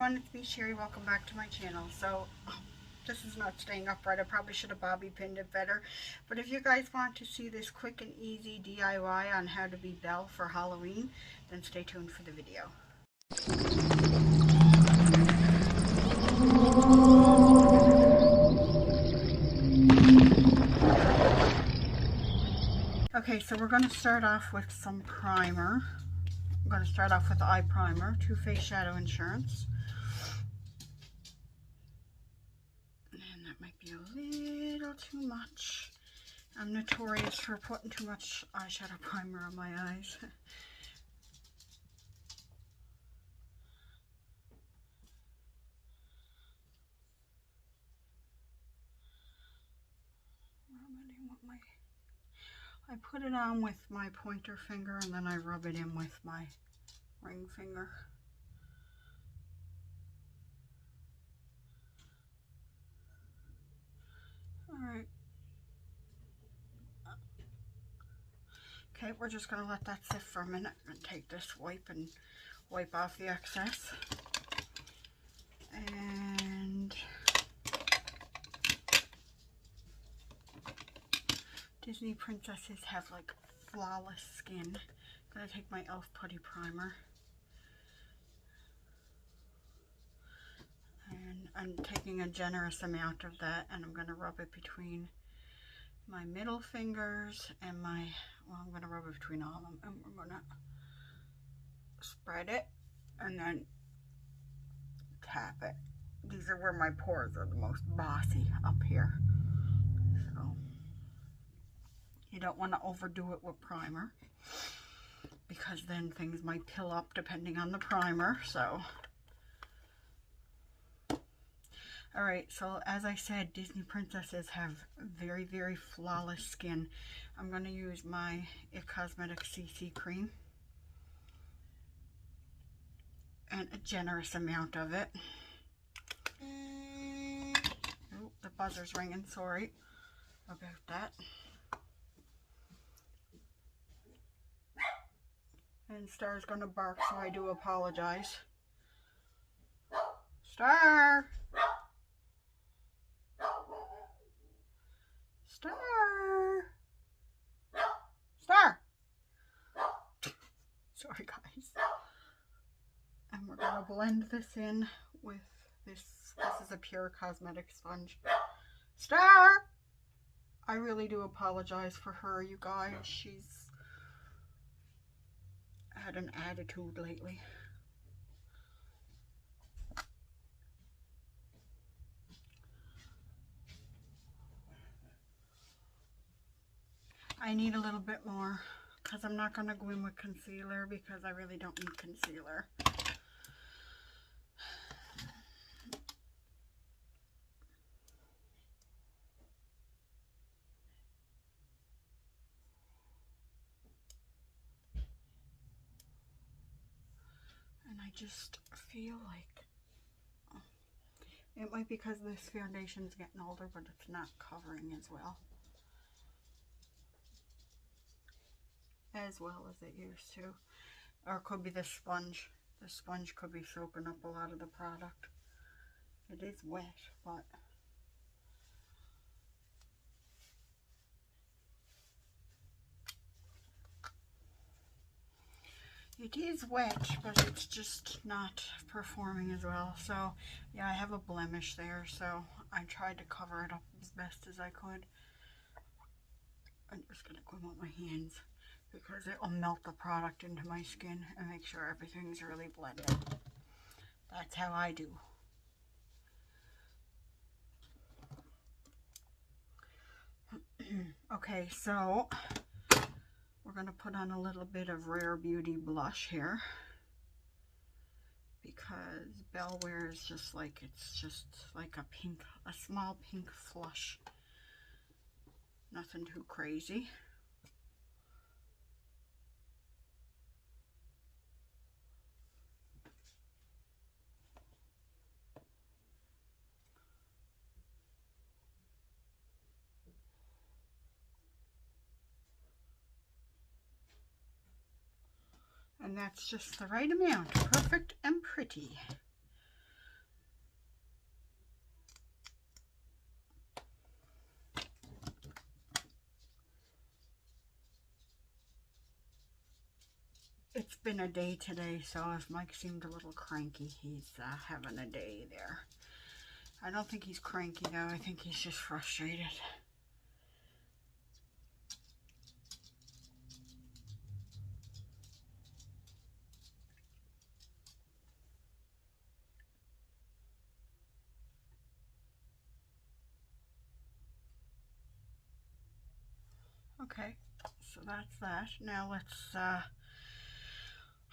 everyone, it's me Sherry. Welcome back to my channel. So this is not staying upright. I probably should have bobby pinned it better, but if you guys want to see this quick and easy DIY on how to be Belle for Halloween, then stay tuned for the video. Okay, so we're going to start off with some primer. I'm going to start off with the eye primer, Too Faced Shadow Insurance. And that might be a little too much. I'm notorious for putting too much eyeshadow primer on my eyes. I put it on with my pointer finger and then I rub it in with my ring finger. Alright. Okay, we're just going to let that sit for a minute and take this wipe and wipe off the excess. And Disney princesses have like flawless skin. I'm going to take my e.l.f. Putty Primer. And I'm taking a generous amount of that and I'm going to rub it between my middle fingers and my, well, I'm going to rub it between all of them, and we're going to spread it and then tap it. These are where my pores are the most bossy, up here. So you don't want to overdo it with primer because then things might pill up depending on the primer. So alright, so as I said, Disney princesses have very, very flawless skin. I'm going to use my It Cosmetics CC cream. And a generous amount of it. Oh, the buzzer's ringing, sorry about that. And Star's going to bark, so I do apologize. Star! Star! Star! Sorry guys. And we're going to blend this in with this. This is a pure cosmetic sponge. Star! I really do apologize for her, you guys. She's had an attitude lately. I need a little bit more because I'm not going to go in with concealer because I really don't need concealer. And I just feel like it might be because this foundation's getting older, but it's not covering as well as it used to. Or it could be the sponge. The sponge could be soaking up a lot of the product. It is wet, but it is wet, but it's just not performing as well. So yeah, I have a blemish there, so I tried to cover it up as best as I could. I'm just going to go in with my hands because it will melt the product into my skin and make sure everything's really blended. That's how I do. Okay, so we're going to put on a little bit of Rare Beauty blush here because Belle wears just like, it's just like a pink, a small pink flush. Nothing too crazy. And that's just the right amount. Perfect and pretty. It's been a day today, so if Mike seemed a little cranky, he's having a day there. I don't think he's cranky though, I think he's just frustrated. Okay, so that's that. Now let's,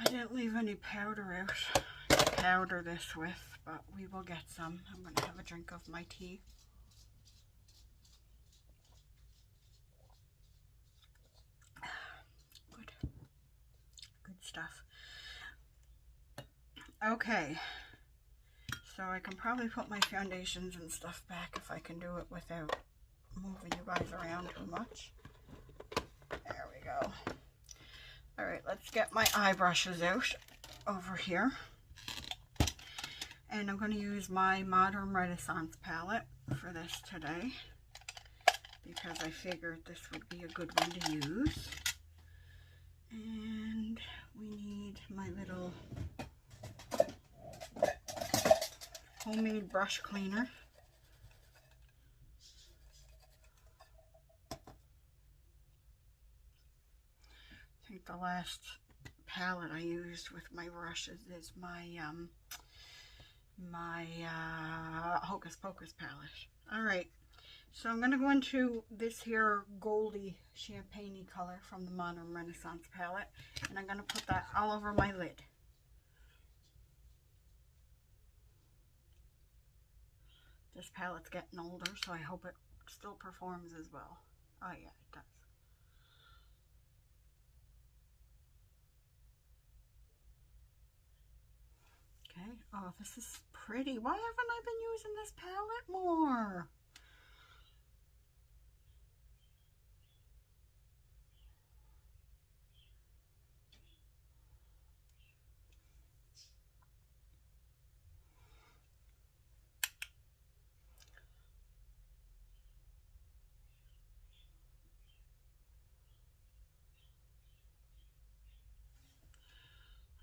I didn't leave any powder out to powder this with, but we will get some. I'm going to have a drink of my tea. Good stuff. Okay, so I can probably put my foundations and stuff back if I can do it without moving you guys around too much. There we go. All right, let's get my eye brushes out over here. And I'm going to use my Modern Renaissance palette for this today, because I figured this would be a good one to use. And we need my little homemade brush cleaner. I think the last palette I used with my brushes is my Hocus Pocus palette. All right, so I'm going to go into this here goldy champagne color from the Modern Renaissance palette, and I'm going to put that all over my lid. This palette's getting older, so I hope it still performs as well. Oh yeah, it does. Okay, oh, this is pretty. Why haven't I been using this palette more?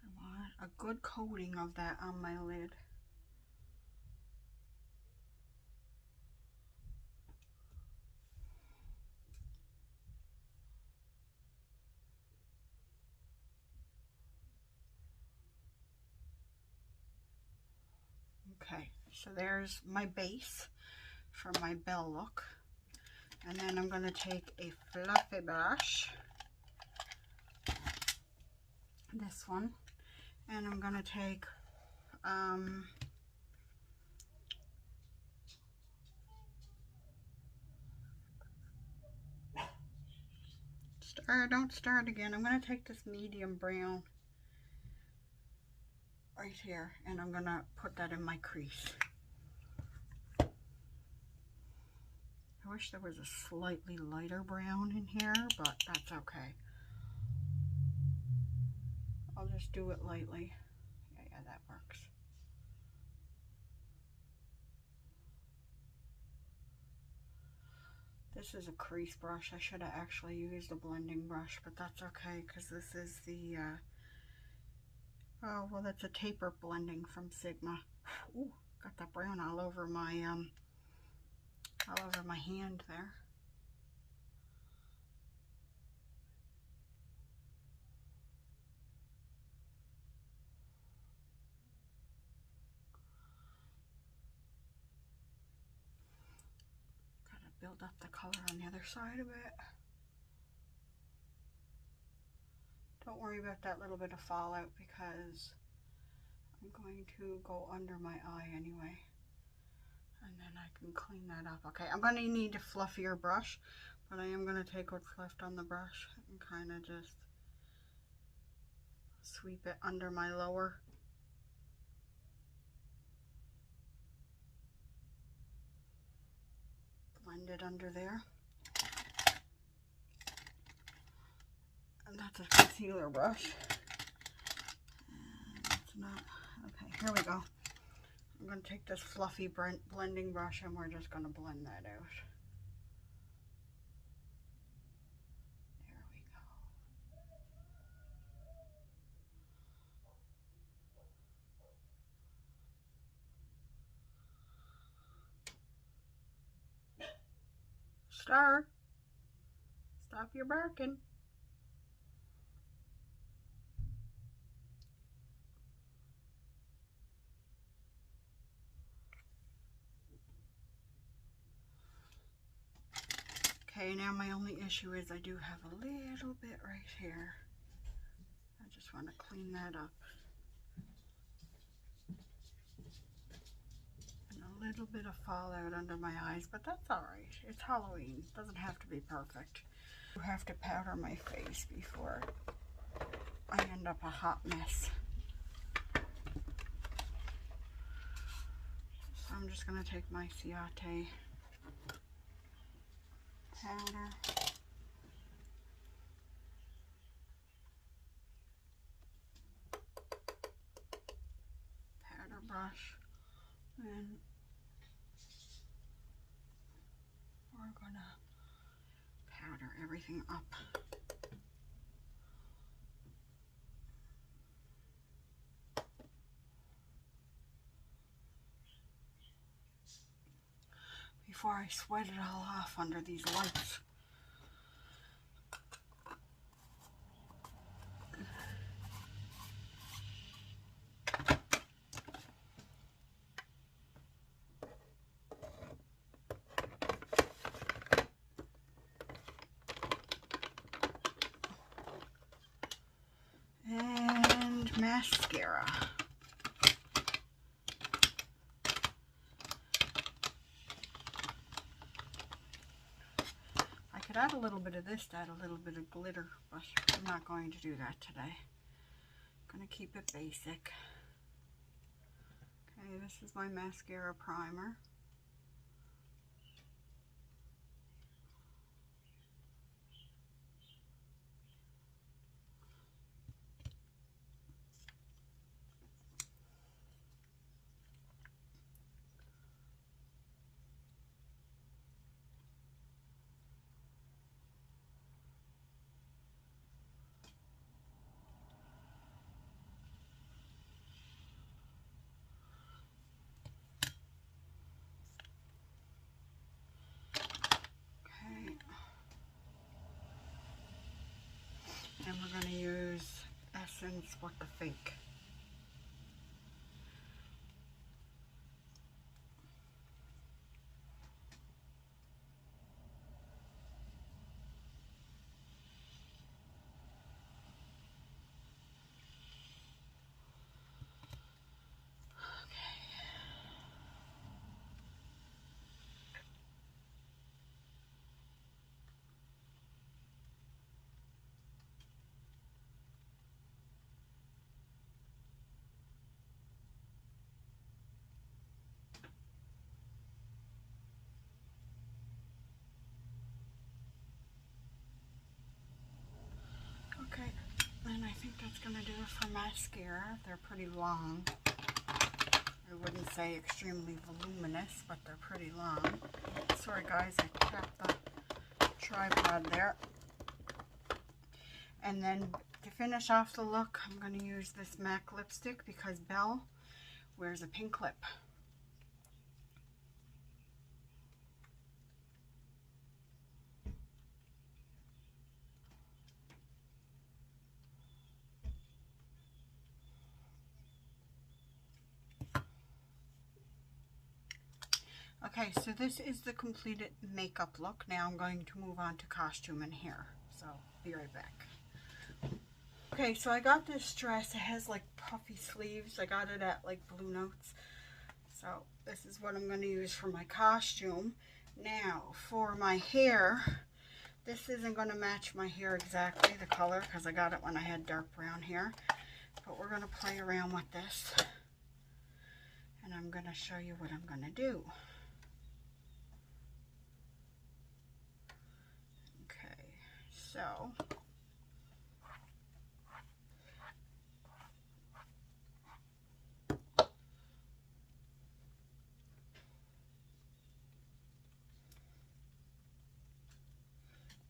I want a good coating of that on my lid. Okay, so there's my base for my Belle look. And then I'm going to take a fluffy brush, this one, and I'm going to take don't start again. I'm going to take this medium brown right here, and I'm going to put that in my crease. I wish there was a slightly lighter brown in here, but that's okay. I'll just do it lightly. Yeah, that works. This is a crease brush. I should have actually used a blending brush, but that's okay, because this is the, oh, well, that's a taper blending from Sigma. Ooh, got that brown all over my hand there. Gotta build up the color on the other side of it. Don't worry about that little bit of fallout, because I'm going to go under my eye anyway. And then I can clean that up. Okay, I'm going to need a fluffier brush, but I am going to take what's left on the brush and kind of just sweep it under my lower. Blend it under there. And that's a concealer brush. And it's not, okay, here we go. I'm going to take this fluffy blending brush and we're just going to blend that out. There we go. Star, stop your barking. Okay, now my only issue is I do have a little bit right here. I just want to clean that up. And a little bit of fallout under my eyes, but that's alright. It's Halloween. It doesn't have to be perfect. I have to powder my face before I end up a hot mess. So I'm just going to take my Ciate powder. Powder brush. And we're going to powder everything up. Before I sweat it all off under these lights. And mascara. I could add a little bit of this to add a little bit of glitter, but I'm not going to do that today. I'm going to keep it basic. Okay, this is my mascara primer. And we're going to use Essence What the Fake. Okay, and I think that's going to do it for mascara. They're pretty long. I wouldn't say extremely voluminous, but they're pretty long. Sorry guys, I tapped the tripod there. And then to finish off the look, I'm going to use this MAC lipstick because Belle wears a pink lip. Okay, so this is the completed makeup look. Now I'm going to move on to costume and hair. So, be right back. Okay, so I got this dress. It has like puffy sleeves. I got it at like Blue Notes. So, this is what I'm going to use for my costume. Now, for my hair, this isn't going to match my hair exactly, the color, because I got it when I had dark brown hair. But we're going to play around with this. And I'm going to show you what I'm going to do. So,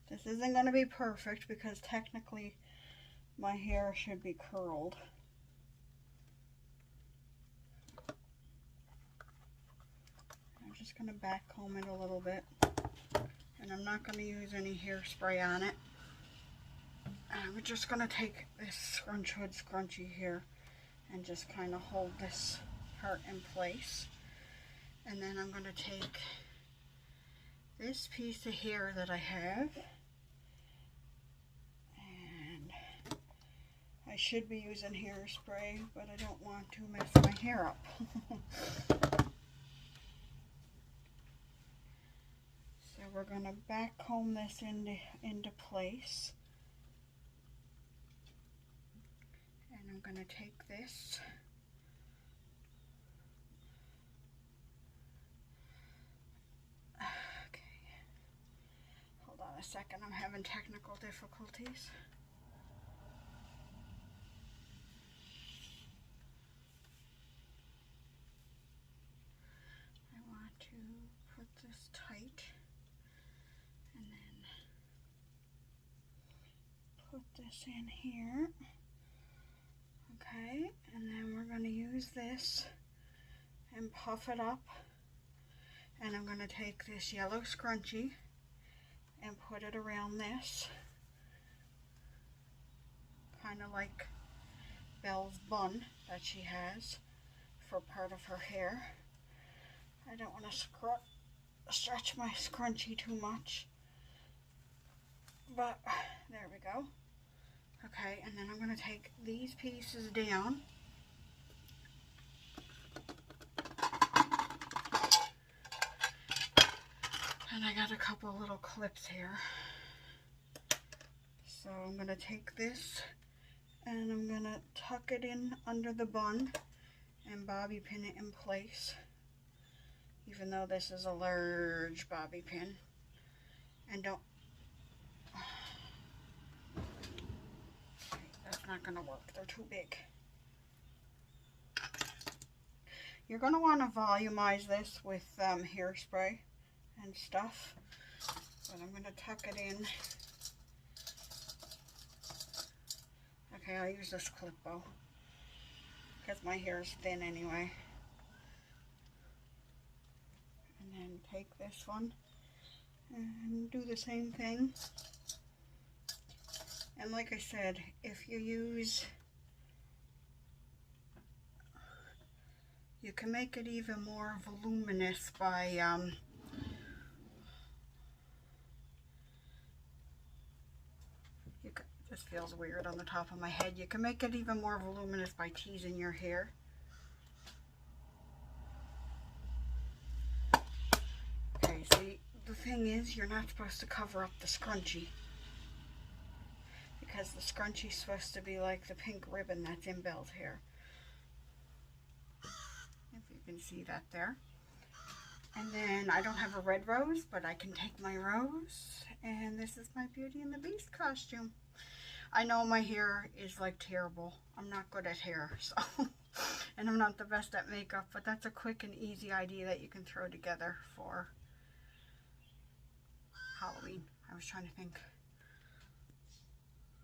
this isn't going to be perfect because technically my hair should be curled. I'm just going to back comb it a little bit and And I'm not going to use any hairspray on it. I'm just going to take this scrunch hood scrunchie here and just kind of hold this part in place. And then I'm going to take this piece of hair that I have, and I should be using hairspray, but I don't want to mess my hair up. So we're going to back comb this into place. And I'm going to take this a second, I'm having technical difficulties. I want to put this tight and then put this in here. Okay, and then we're going to use this and puff it up. And I'm going to take this yellow scrunchie and put it around this, kind of like Belle's bun that she has for part of her hair. I don't want to stretch my scrunchie too much, but there we go. Okay, and then I'm going to take these pieces down. And I got a couple little clips here. So I'm going to take this and I'm going to tuck it in under the bun and bobby pin it in place. Even though this is a large bobby pin. And don't... That's not going to work. They're too big. You're going to want to volumize this with hairspray and stuff, but I'm going to tuck it in. Okay, I'll use this clip bow because my hair is thin anyway. And then take this one and do the same thing. And like I said, if you use, you can make it even more voluminous by this feels weird on the top of my head. You can make it even more voluminous by teasing your hair. Okay, see, the thing is, you're not supposed to cover up the scrunchie, because the scrunchie's supposed to be like the pink ribbon that's in Belle's hair. If you can see that there. And then I don't have a red rose, but I can take my rose, and this is my Beauty and the Beast costume. I know my hair is like terrible. I'm not good at hair, so and I'm not the best at makeup, but that's a quick and easy idea that you can throw together for Halloween. I was trying to think.